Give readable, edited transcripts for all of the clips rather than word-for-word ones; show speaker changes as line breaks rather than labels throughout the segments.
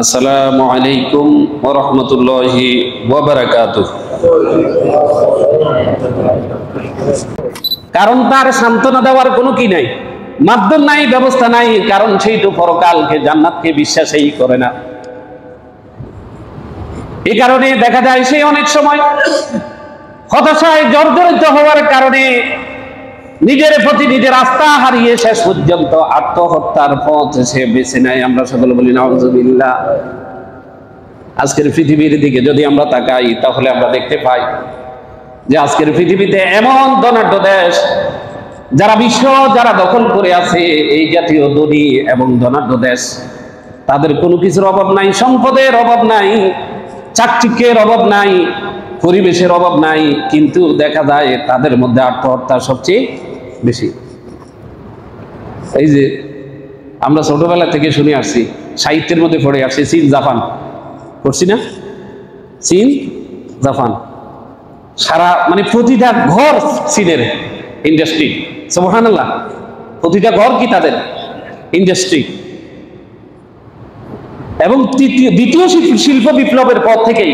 আসসালামু আলাইকুম ওয়া রাহমাতুল্লাহি ওয়া বারাকাতুহু। কারণ তার সান্ত্বনা দেওয়ার কোনো কি নাই, মাধ্যম নাই, ব্যবস্থা নাই, কারণ সেই তো পরকালকে জান্নাতকে বিশ্বাসই করে না। এই কারণে দেখা যায় সে অনেক সময় হতাশায় জর্জরিত হওয়ার কারণে নিজের প্রতি নিজের আস্থা হারিয়ে শেষ পর্যন্ত আত্মহত্যার পথ সে বেছে নেয়। আমরা সকলে বলি নাউযুবিল্লাহ। আজকের পৃথিবীর দিকে যদি আমরা তাকাই তাহলে আমরা দেখতে পাই যে আজকের পৃথিবীতে এমন ধনাঢ্য দেশ যারা দখল করে আছে, এই জাতীয় ধনী এবং ধনাঢ্য দেশ, তাদের কোনো কিছুর অভাব নাই, সম্পদের অভাব নাই, চাকচিক্যের অভাব নাই, পরিবেশের অভাব নাই, কিন্তু দেখা যায় তাদের মধ্যে আত্মহত্যা সবচেয়ে বেশি। এই যে আমরা ছোটবেলা থেকে শুনে আসছি, সাহিত্যের মধ্যে পড়ে আসছি, চীন জাপান পড়ছি না, চীন জাপান, সারা মানে প্রতিটা ঘর চীনের ইন্ডাস্ট্রি। সুবহানাল্লাহ, প্রতিটা ঘর কি তাদের ইন্ডাস্ট্রি। এবং দ্বিতীয় শিল্প বিপ্লবের পর থেকেই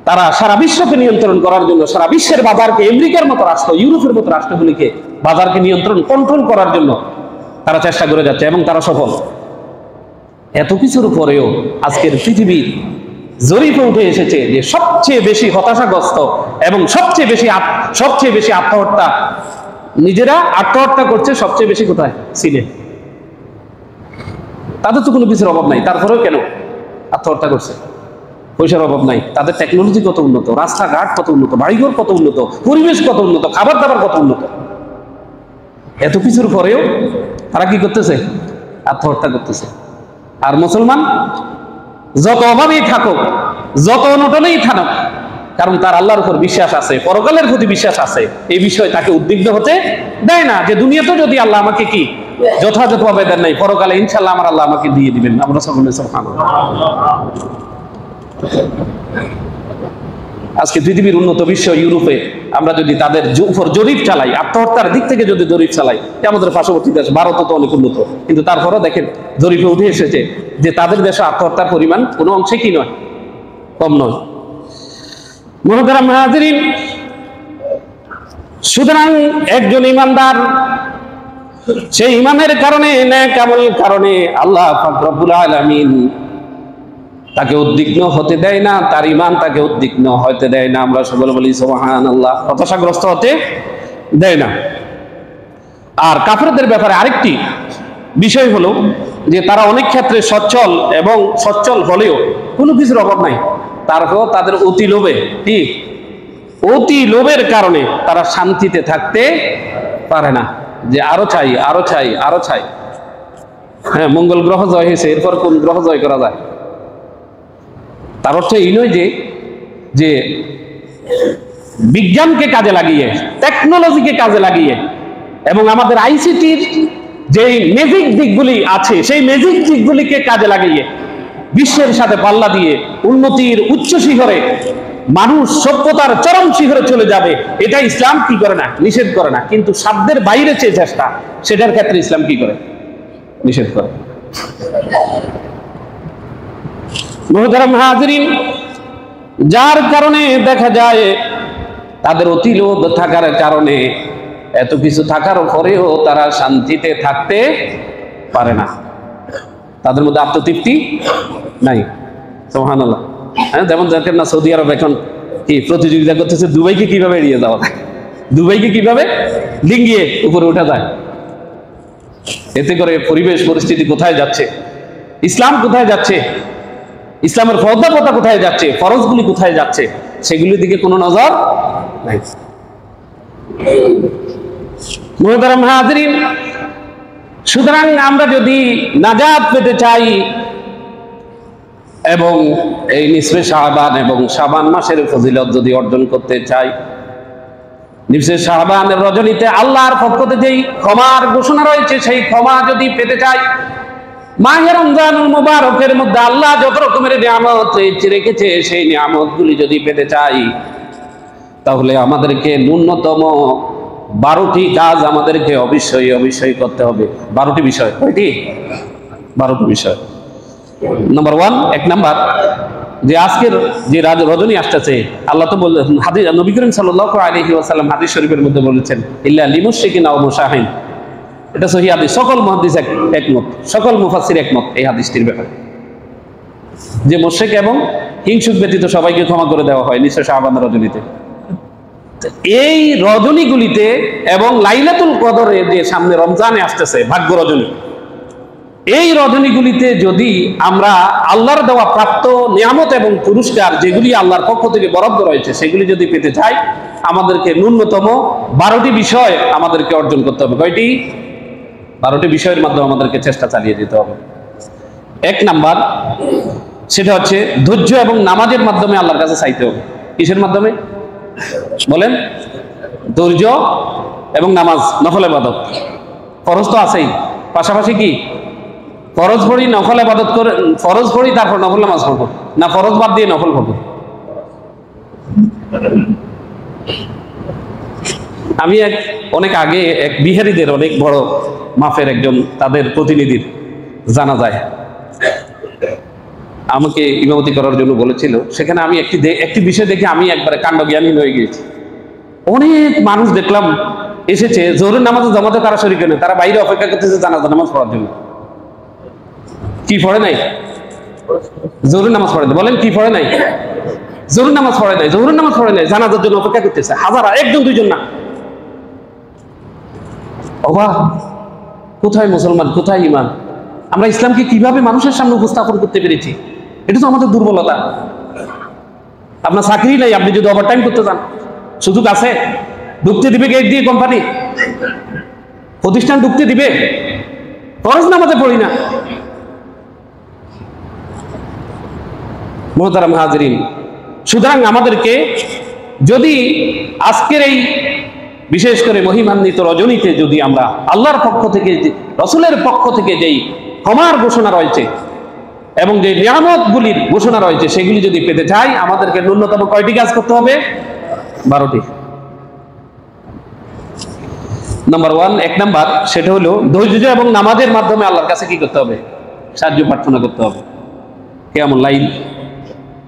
তারা সারা বিশ্বকে নিয়ন্ত্রণ করার জন্য, সারা বিশ্বের বাজারকে, আমেরিকার মতো রাষ্ট্র, ইউরোপের মতো রাষ্ট্রগুলিকে বাজারকে কন্ট্রোল করার জন্য তারা চেষ্টা করে যাচ্ছে এবং তারা সফল। এত কিছুর পরেও আজকের পৃথিবীর জরিপে উঠে এসেছে যে সবচেয়ে বেশি হতাশাগ্রস্ত এবং সবচেয়ে বেশি আত্মহত্যা, নিজেরা আত্মহত্যা করছে সবচেয়ে বেশি কোথায়? চীনে। তাদের তো কোনো কিছুর অভাব নাই, তারপরেও কেন আত্মহত্যা করছে? পয়সার অভাব নাই, তাদের টেকনোলজি কত উন্নত, রাস্তাঘাট কত উন্নত, বাড়িঘর কত উন্নত, পরিবেশ কত উন্নত, খাবার দাবার কত উন্নত। এত কিছুর পরেও তারা কি করতেছে? আত্মহত্যা করতেছে। আর মুসলমান যত অভাবেই থাকুক, যত অনটনেই থাকুক, কারণ তার আল্লাহর উপর বিশ্বাস আছে, পরকালের প্রতি বিশ্বাস আছে, এই বিষয়ে তাকে উদ্বিগ্ন হতে দেয় না যে দুনিয়াতে যদি আল্লাহ আমাকে কি যথাযথভাবে দেন নাই, পরকালে ইনশাআল্লাহ আমার আল্লাহ আমাকে দিয়ে দিবেন। আমরা সকলে সুবহানাল্লাহ। আজকে পৃথিবীর উন্নত বিশ্ব ইউরোপে আমরা যদি তাদের উপর জরিপ চালাই, আত্মহত্যার দিক থেকে যদি জরিপ চালাই, আমাদের পার্শ্ববর্তী দেশ ভারত তো অনেক উন্নত, কিন্তু তারপরেও দেখেন জরিপে উঠে এসেছে যে তাদের দেশে আত্মহত্যার পরিমাণ কোনো অংশে কি নয়, কম নয়। মুহতারাম হাজিরিন, সুতরাং একজন ইমানদার সেই ইমানের কারণে, নেক আমলের কারণে আল্লাহ পাক রব্বুল আলামিন তাকে উদ্বিগ্ন হতে দেয় না, তার ইমান তাকে উদ্বিগ্ন হতে দেয় না। আমরা সকলে বলি সুবহানাল্লাহ। হতাশাগ্রস্ত হতে দেয় না। আর কাফেরদের ব্যাপারে আরেকটি বিষয় হলো যে তারা অনেক ক্ষেত্রে সচ্ছল হলেও কোনো কিছুর অভাব নাই, তারপরেও তাদের অতি লোভের কারণে তারা শান্তিতে থাকতে পারে না, যে আরো চাই, আরো চাই, আরো চাই। হ্যাঁ, মঙ্গল গ্রহ জয় হয়েছে, এরপর কোন গ্রহ জয় করা যায়? তার অর্থ এই নয় যে বিজ্ঞানকে কাজে লাগিয়ে, টেকনোলজিকে কাজে লাগিয়ে এবং আমাদের আইসিটির যে ম্যাজিক দিকগুলি আছে সেই ম্যাজিক দিকগুলিকে কাজে লাগিয়ে বিশ্বের সাথে পাল্লা দিয়ে উন্নতির উচ্চ শিখরে মানুষ সভ্যতার চরম শিখরে চলে যাবে, এটা ইসলাম কি করে না? নিষেধ করে না। কিন্তু সাধ্যের বাইরে চেয়ে চেষ্টা, সেটার ক্ষেত্রে ইসলাম কি করে? নিষেধ করে। মুহতারাম হাজিরিন, যার কারণে দেখা যায় তাদের অতি লোভ থাকার কারণে এত কিছু থাকার পরেও তারা শান্তিতে থাকতে পারে না, তাদের মধ্যে আত্মতৃপ্তি নাই। সুবহানাল্লাহ। হ্যাঁ, যেমন দেখেন না সৌদি আরব এখন কি প্রতিযোগিতা করতেছে দুবাইকে কিভাবে এড়িয়ে যাওয়া যায়, দুবাইকে কিভাবে ডিঙ্গিয়ে উপরে উঠা যায়। এতে করে পরিবেশ পরিস্থিতি কোথায় যাচ্ছে, ইসলাম কোথায় যাচ্ছে, ইসলামের পর্দা প্রথা কোথায় যাচ্ছে, ফরজগুলি কোথায় যাচ্ছে, সেগুলির দিকে কোনো নজর নাই। মুহতারাম হাজিরিন, সুতরাং আমরা যদি নাজাত পেতে চাই এবং এই নিসফে শাবান এবং শাবান মাসের ফজিলত যদি অর্জন করতে চাই, নিসফে শাবানের রজনীতে আল্লাহর পক্ষ থেকে যেই ক্ষমার ঘোষণা রয়েছে সেই ক্ষমা যদি পেতে চাই, মাহে রমজানুল মুবারকের মধ্যে আল্লাহ যত রকমের নিয়ামত রেখেছে সেই নিয়ামতগুলি যদি পেতে চাই, তাহলে আমাদেরকে ন্যূনতম 12টি কাজ আমাদেরকে অবশ্যই করতে হবে। 12টি বিষয়, কয়টি? 12টি বিষয়। নাম্বার 1, এক নাম্বার যে আজকের যে রজনী আসতেছে, আল্লাহ তো বললেন, হাদিস নবী করিম সাল্লাল্লাহু আলাইহি ওয়াসাল্লাম হাদিস শরীফের মধ্যে বলেছেন, ইল্লা লিমুশরিকিন আও মুশাহিন। এটা সহিহ হাদিস, সকল মুহাদ্দিস একমত, সকল মুফাসসির একমত এই হাদিসটির ব্যাপারে, যে মুশরিক এবং হিংসুক ব্যতীত সবাইকে ক্ষমা করে দেওয়া হয় নিশ্চয় শাবান রজনীতে। এই রজনীগুলিতে এবং লাইলাতুল কদরে যে সামনে রমজানে আসতেছে ভাগ্য রজনী, এই রজনীগুলিতে যদি আমরা আল্লাহর দেওয়া প্রাপ্ত নিয়ামত এবং পুরস্কার যেগুলি আল্লাহর পক্ষ থেকে বরাদ্দ রয়েছে সেগুলি যদি পেতে চাই, আমাদেরকে ন্যূনতম 12টি বিষয় আমাদেরকে অর্জন করতে হবে। কয়টি? 12টি বিষয়ের মাধ্যমে আমাদেরকে চেষ্টা চালিয়ে যেতে হবে। 1 নাম্বার, সেটা হচ্ছে ধৈর্য এবং নামাজের মাধ্যমে আল্লাহর কাছে চাইতে হবে। কিসের মাধ্যমে বলেন? ধৈর্য এবং নামাজ, নফল ইবাদত। ফরজ তো আছেই, পাশাপাশি কি ফরজ পড়ি, নফল ইবাদত করে, ফরজ পড়ি তারপর নফল নামাজ পড়বো না, ফরজ বাদ দিয়ে নফল পড়বো? আমি অনেক আগে এক বিহারীদের অনেক বড় মাফের একজন তাদের প্রতিনিধির জানা যায় আমাকে ইমামতি করার জন্য বলেছিল। সেখানে আমি একটি বিষয় দেখে আমি একবারে কাণ্ডজ্ঞানহীন হয়ে গিয়েছি। অনেক মানুষ দেখলাম এসেছে জোহরের নামাজে জামাতে তারা শরীক নেই, তারা বাইরে অপেক্ষা করতেছে জানাজা নামাজ পড়ার জন্য। কি পড়ে নাই? জোহরের নামাজ পড়ে নাই। বলেন কি পড়ে নাই? জোহরের নামাজ পড়ে নাই, জোহরের নামাজ পড়ে নাই, জানাজার জন্য অপেক্ষা করতেছে হাজারা, একজন দুইজন না। অবাক, কোথায় মুসলমান, কোথায় ঈমান? আমরা ইসলামকে কিভাবে মানুষের সামনে উপস্থাপন করতে পেরেছি? এটা তো আমাদের দুর্বলতা। আপনার চাকরি নাই, আপনি যদি ওভারটাইম করতে চান সুযোগ আছে? ঢুকতে দিবে গেট দিয়ে কোম্পানি? প্রতিষ্ঠান ঢুকতে দিবে? ফরজ নামাজে পড়ি না। মুহতারাম হাজিরিন, সুতরাং আমাদেরকে যদি আজকের এই বিশেষ করে মহিমান্বিত রজনীতে যদি আমরা আল্লাহর পক্ষ থেকে, রসুলের পক্ষ থেকে যেই ক্ষমার ঘোষণা রয়েছে এবং যে নিয়ামতগুলির ঘোষণা রয়েছে সেগুলি যদি পেতে চাই, আমাদেরকে ন্যূনতম কয়টি কাজ করতে হবে? 12টি। নাম্বার 1, 1 নাম্বার, সেটা হলো ধৈর্য এবং নামাজের মাধ্যমে আল্লাহর কাছে কি করতে হবে? সাহায্য প্রার্থনা করতে হবে। কিয়ামুল লাইল,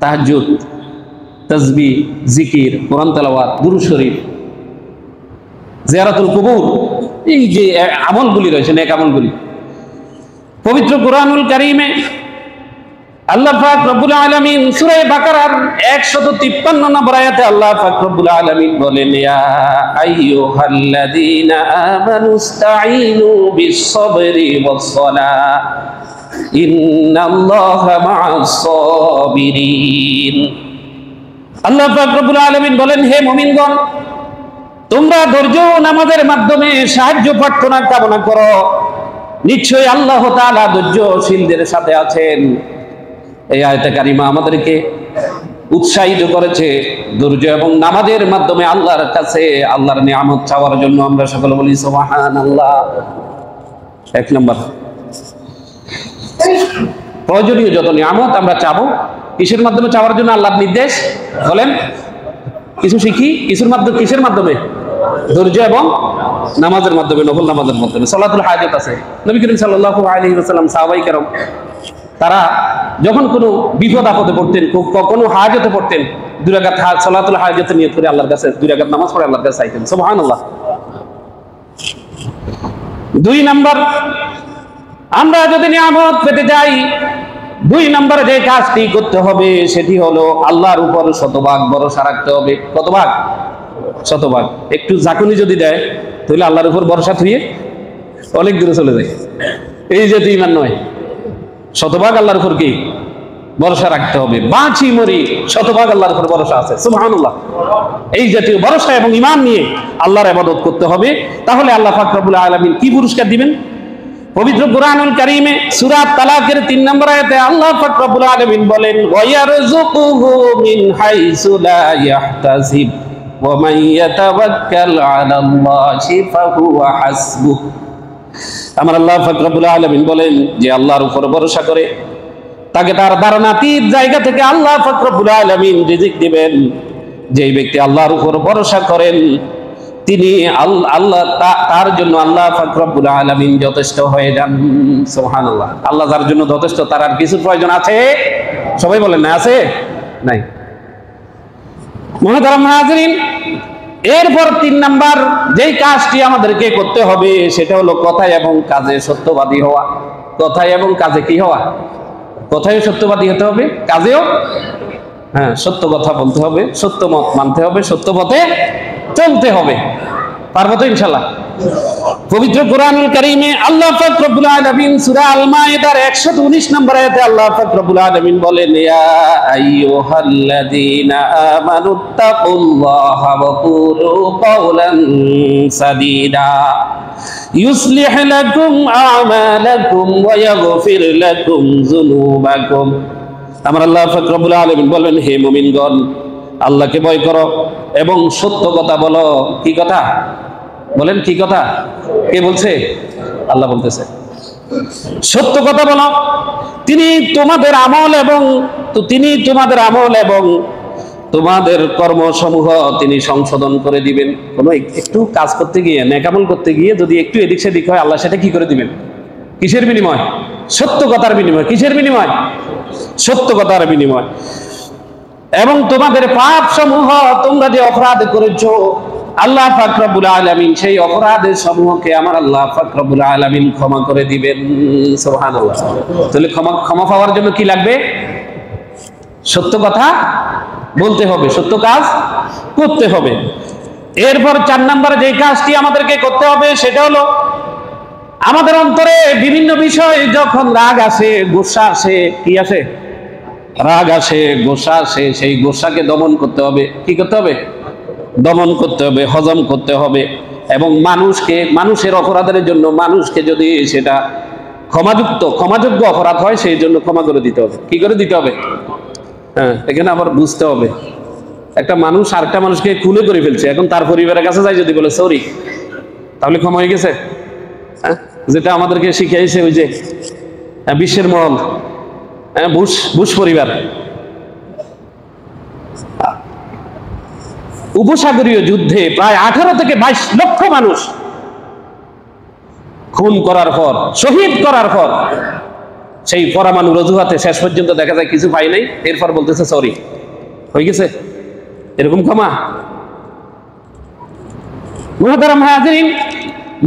তাহাজ্জুদ, তাসবিহ, জিকির, কোরআন তেলাওয়াত, দুরূদ শরীফ, জিয়ারাতুল কুবুর, এই যে আমলগুলি রয়েছে, নেক আমলগুলি। পবিত্র কুরআনুল কারীমে আল্লাহ পাক রব্বুল আলামিন সূরা বাকারার 153 নম্বর আয়াতে আল্লাহ পাক রব্বুল আলামিন বলেন, ইয়া আইয়ুহাল্লাযীনা আমানুস্তাঈনু বিস-সাবরি ওয়াস-সালাহ ইন্নাল্লাহা মা'আস সাবিরিন। আল্লাহ পাক রব্বুল আলামিন বলেন, হে মুমিনগণ, তোমরা ধৈর্য ও নামাজের মাধ্যমে সাহায্য প্রার্থনা কামনা করো, নিশ্চয়ই আল্লাহ তাআলা ধৈর্যশীলদের সাথে আছেন। এই আয়াতে কারিমা আমাদেরকে উৎসাহিত করেছে ধৈর্য এবং নামাজের মাধ্যমে আল্লাহর কাছে আল্লাহর নিয়ামত চাওয়ার জন্য। আমরা সকলে বলি সুবহানাল্লাহ। 1 নম্বর, প্রয়োজনীয় যত নিয়ামত আমরা চাবো, কিসের মাধ্যমে চাওয়ার জন্য আল্লাহর নির্দেশ? বলেন, কিছু শিখি, কিসের মাধ্যমে? কিসের মাধ্যমে? ধৈর্য এবং নামাজের মাধ্যমে, নফল নামাজের মাধ্যমে। সালাতুল হাজত আছে, নবী করিম সাল্লাল্লাহু আলাইহি ওয়াসাল্লাম, সাহাবায়ে কেরাম তারা যখন কোনো বিপদ আপদে পড়তেন, কোনো হাজতে পড়তেন, 2 রাকাত সালাতুল হাজতে নিয়ত করে আল্লাহর কাছে 2 রাকাত নামাজ পড়ে আল্লাহর কাছে চাইতেন। সুবহানাল্লাহ। 2 নাম্বার, আমরা যদি নিয়ামত পেতে যাই, 2 নম্বরে যে কাজটি করতে হবে সেটি হলো আল্লাহর উপর শতভাগ ভরসা রাখতে হবে। কত ভাগ? শতভাগ। একটু ঝাঁকুনি যদি দেয় তাহলে আল্লাহর উপর ভরসা থুয়ে অনেক দূরে চলে যায়। এই যে ঈমান নয়, শতভাগ আল্লাহর উপর কি ভরসা রাখতে হবে। বাঁচি মরি শতভাগ আল্লাহর উপর ভরসা আছে। সুবহানাল্লাহ। এই জাতীয় ভরসা এবং ঈমান নিয়ে আল্লাহর ইবাদত করতে হবে। তাহলে আল্লাহ পাক রব্বুল আলামিন কি পুরস্কার দিবেন? পবিত্র কুরআনুল কারীমে সূরা তালাকের 3 নম্বর আয়াতে আল্লাহ পাক রব্বুল আলামিন বলেন, ওয়ায়ারযুকুহু মিন হাইসু লা ইয়াহতাসিব ওয়া মান ইয়াতাওয়াক্কাল আলাল্লাহি ফাহুয়া হাসবুহ। আমার আল্লাহ পাক রব্বুল আলামিন বলেন, যে আল্লাহর উপর ভরসা করে তাকে তার ধারণাতীত জায়গা থেকে আল্লাহ পাক রব্বুল আলামিন রিজিক দিবেন। যেই ব্যক্তি আল্লাহর উপর ভরসা করেন তিনি আল্লাহ তার জন্য আল্লাহ পাক রব্বুল আলামিন যথেষ্ট হয়ে যান। সুবহানাল্লাহ। আল্লাহ যার জন্য যথেষ্ট, তার আর কিছু প্রয়োজন আছে? সবাই বলেন না, আছে? নাই। মুহতারাম হাজিরিন, এরপর 3 নাম্বার যেই কাজটি আমাদেরকে করতে হবে সেটা হলো কথায় এবং কাজে সত্যবাদী হওয়া। কথায় এবং কাজে কি হওয়া? কথায়ও সত্যবাদী হতে হবে, কাজেও সত্য কথা বলতে হবে, সত্য মত মানতে হবে, সত্য পথে চলতে হবে। পারবো তো ইনশাআল্লাহ? পবিত্র কোরআনুল কারীমে আল্লাহ পাক রব্বুল আলামিন সূরা আল মাইদার 119 নম্বর আয়াতে আল্লাহ পাক রব্বুল আলামিন বলেন, ইয়া আইয়ুহাল্লাযীনা আমানুত্তাকুল্লাহা ওয়া কুলু কাওলান সাদীদা ইউসলিহ লাকুম আ'মালাকুম ওয়া ইয়াগফির লাকুম যুনুবাকুম। আমার আল্লাহ পাক রব্বুল আলামিন বলেন, হে মুমিনগণ, আল্লাহকে ভয় করো এবং সত্য কথা বলো। কি কথা বলেন? কি কথা? কে বলছে? আল্লাহ বলতেছে সত্য কথা বলো। তিনি তোমাদের আমল এবং তোমাদের কর্মসমূহ তিনি সংশোধন করে দিবেন। কোনো একটু কাজ করতে গিয়ে, নেকামল করতে গিয়ে যদি একটু এদিক সেদিক হয়, আল্লাহ সেটা কি করে দিবেন? কিসের বিনিময়? সত্য কথার বিনিময়। কিসের বিনিময়? সত্য কথার বিনিময়। এবং তোমাদের পাপ সমূহ, তোমরা যে অপরাধ করেছো, আল্লাহ পাক রব্বুল আলামিন সেই অপরাধের সমূহকে আমার আল্লাহ পাক রব্বুল আলামিন ক্ষমা করে দিবেন। সুবহানাল্লাহ। তাহলে ক্ষমা পাওয়ার জন্য কি লাগবে? সত্য কথা বলতে হবে, সত্য কাজ করতে হবে। এরপর 4 নম্বরে যে কাজটি আমাদেরকে করতে হবে সেটা হলো, আমাদের অন্তরে বিভিন্ন বিষয় যখন রাগ আসে, গোসা আসে, কি আসে? রাগ আসে, গোসা আসে, সেই গোসাকে দমন করতে হবে। কি করতে হবে? দমন করতে হবে, হজম করতে হবে। এবং মানুষের অপরাধের জন্য মানুষকে যদি সেটা ক্ষমাযোগ্য অপরাধ হয়, সেই জন্য ক্ষমা করে দিতে হবে। কি করে দিতে হবে? এখানে আবার বুঝতে হবে, একটা মানুষ আরেকটা মানুষকে খুলে করে ফেলছে, এখন তার পরিবারের কাছে যাই যদি বলে সরি, তাহলে ক্ষমা হয়ে গেছে? যেটা আমাদেরকে শিখিয়েছে ওই যে বিশ্বের মহল, বুশ পরিবার, উপসাগরীয় যুদ্ধে প্রায় 18 থেকে 22 লক্ষ মানুষ খুন করার পর, শহীদ করার পর, সেই পরমাণু অজুহাতে শেষ পর্যন্ত দেখা যায় কিছু পাই নাই, এরপর বলতেছে সরি, হয়ে গেছে। এরকম ক্ষমা? মুহতারাম হাজিরিন,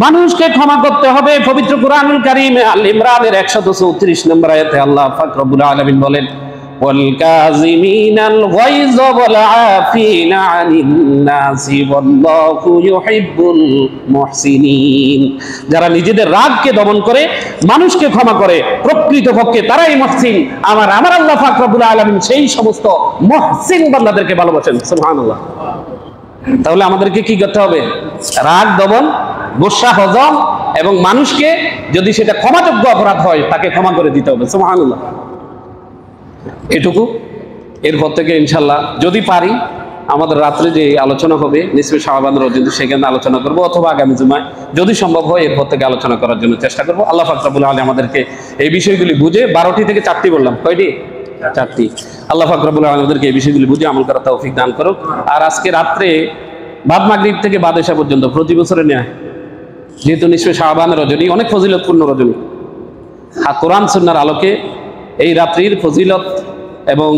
মানুষকে ক্ষমা করতে হবে। পবিত্র কোরআনুল কারীমে আল ইমরানের 134 নম্বর আয়াতে আল্লাহ পাক রব্বুল আলামিন বলেন, ওয়াল কাযিমিনাল গায়য ওয়াল আফিনা আনিন নাসি ওয়াল্লাহু ইউহিব্বুল মুহসিনিন। যারা নিজেদের রাগকে দমন করে মানুষকে ক্ষমা করে, প্রকৃতপক্ষে তারাই মুহসিন। আমার আল্লাহ পাক রব্বুল আলামিন সেই সমস্ত মুহসিন বান্দাদেরকে ভালোবাসেন। সুবহানাল্লাহ। তাহলে আমাদেরকে কি করতে হবে? রাগ দমন, গোসা হজম, এবং মানুষকে যদি সেটা ক্ষমাযোগ্য অপরাধ হয় তাকে ক্ষমা করে দিতে হবে। সুবহানাল্লাহ। এটুকু। এরপর থেকে ইনশাল্লাহ যদি পারি আমাদের রাত্রে যে আলোচনা হবে নিসফে শাবান রজনী, সেখানে আলোচনা করব, অথবা আগামী জুমায় যদি সম্ভব হয় এরপর থেকে আলোচনা করার জন্য চেষ্টা করব। আল্লাহ পাক রব্বুল আলামিন আমাদেরকে এই বিষয়গুলি বুঝে, 12টি থেকে 4টি বললাম, কয়টি? 4টি। আল্লাহ পাক রব্বুল আলামিন আমাদেরকে এই বিষয়গুলি বুঝে আমল করার তৌফিক দান করুক। আর আজকে রাত্রে বাদ মাগরিব থেকে বাদ এশা পর্যন্ত প্রতি বছরে নেয়, যেহেতু নিসফে শাবান রজনী অনেক ফজিলতপূর্ণ রজনী, কোরআন সুন্নাহর আলোকে এই রাত্রির ফজিলত এবং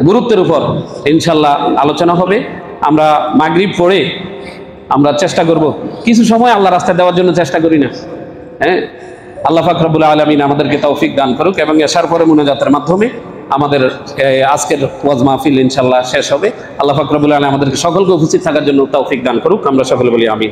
গুরুত্বের উপর ইনশাল্লাহ আলোচনা হবে। আমরা মাগরিব পড়ে আমরা চেষ্টা করব কিছু সময় আল্লাহ রাস্তায় দেওয়ার জন্য চেষ্টা করি না। আল্লাহ পাক রব্বুল আলামিন আমাদেরকে তৌফিক দান করুক, এবং এশার পরে মুনাজাতের মাধ্যমে আমাদের আজকের ওয়াজ মাহফিল ইনশাল্লাহ শেষ হবে। আল্লাহ পাক রব্বুল আলামিন আমাদেরকে সকলকে উপস্থিত থাকার জন্য তৌফিক দান করুক। আমরা সকলে বলি আমিন।